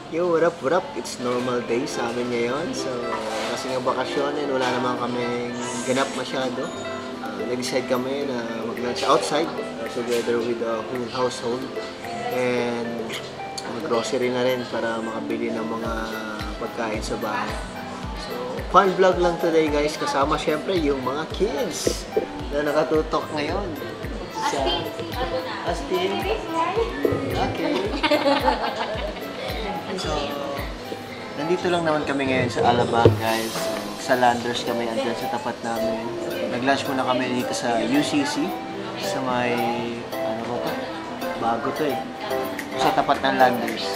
Yo, what up, what up? It's normal day sa amin ngayon. So, kasi nga bakasyon and wala naman kaming ganap masyado. Nag-decide kami na mag-lunch outside together with the whole household. And mag-grocery na rin para makabili ng mga pagkain sa bahay. So, fun vlog lang today guys. Kasama syempre yung mga kids na nakatutok ngayon. Astin. Okay. So, nandito lang naman kami ngayon sa Alabang guys. So, sa Landers kami andyan sa tapat namin. Nag-lunch muna kami dito sa UCC. Sa may, ano ba ito? Bago to eh. Sa tapat ng Landers.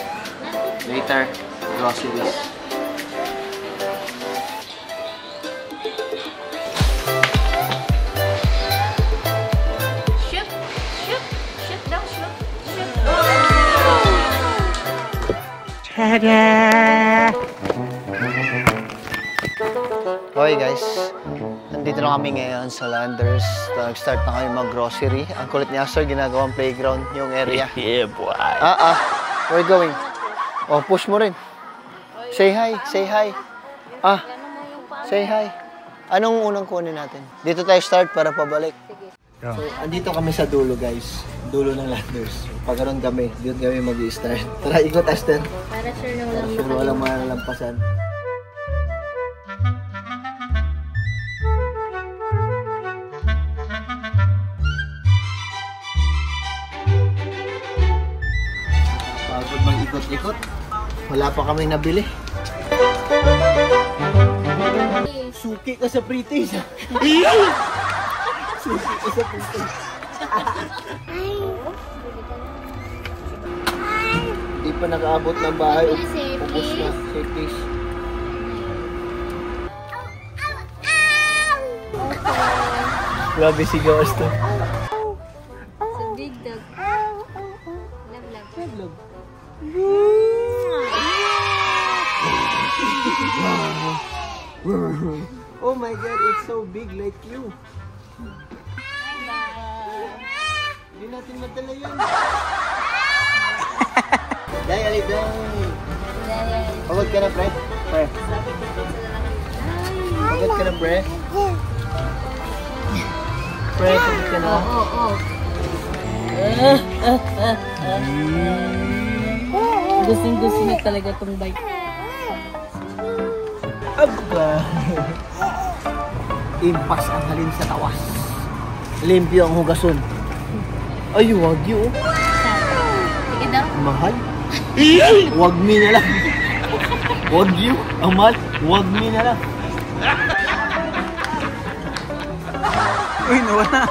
Later, groceries. Okay guys, nandito na kami ngayon sa Landers. Nag-start na kami mag-grocery. Ang kulit ni Astor, ginagawang playground yung area. Yeah, boy. Where are you going? Oh, push mo rin. Say hi, say hi. Say hi. Anong unang kunin natin? Dito tayo start para pabalik. So, andito kami sa dulo guys. Dulo ng Landers. Pagkaroon kami, dito kami mag-i-start. Tara, ikot Astor. Para sure na walang malalampasan. Pagod mag-ikot-ikot. Wala pa kami nabili. Suki ka sa Pritis. Suki ka sa Pritis. Di pa nakaabot ng bahay. Upos na. Say please. Grabe sigaw Astor. So big dog. Love, love. Oh my god, it's so big like you. Hindi natin madala yun. Day, alay, day. Pagod ka na, pre? Pre. Pagod ka na, pre? Pre, pagod ka na? Gusing-gusto na talaga itong bike. Aba! Impas ang halin sa tawas. Limpyo ang hugason. Ay, wag yun. Sige daw. Mahal? Wag mi na lang. Wag yun. Ang mahal. Wag mi na lang. Uy, nawala.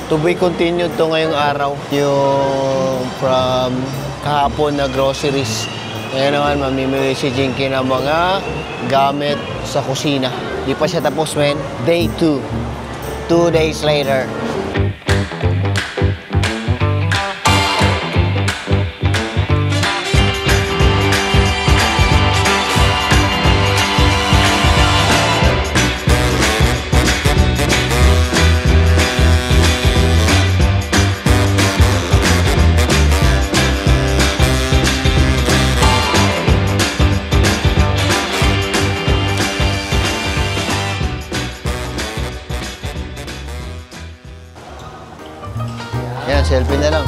To be continued to ngayong araw. Yung from kahapon na groceries. Ngayon naman, mamimili si Jinky ng mga gamit sa kusina. Di pa siya tapos, men. Day 2. 2 days later. Yan, selfie na lang.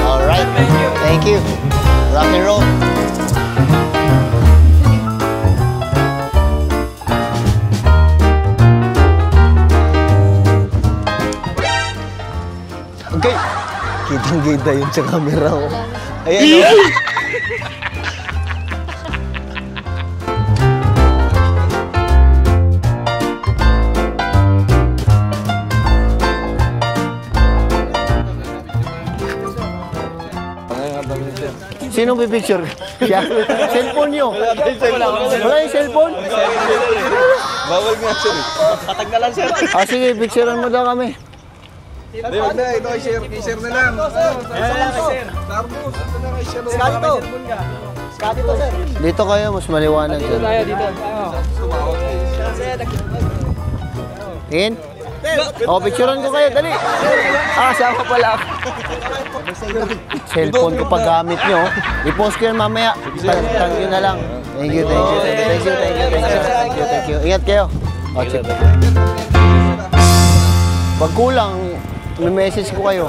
Alright. Thank you. Rock and roll. Nagkikita yun sa camera ko. Ayan o. Sino pipicture? Siya? Cellphone nyo? Wala yung cellphone? Bawal nga, sir. Patag na lang, sir. Ah, sige, picturean mo daw kami. Hindi, wag na. Ito, i-share na lang. Ayan, sir. Starbucks. Ito na, i-share na lang. Scotty to, sir. Dito kayo, mas maliwanag. Dito tayo, dito. In? Oh, picturean ko kayo, dali. Ah, sama pala ako. Cellphone ko pag gamit nyo. I-post ko yan mamaya. Thank you na lang. Thank you, thank you. Thank you, thank you, thank you. Thank you, thank you. Ingat kayo. Oh, check. Pag kulang, may message ko kayo.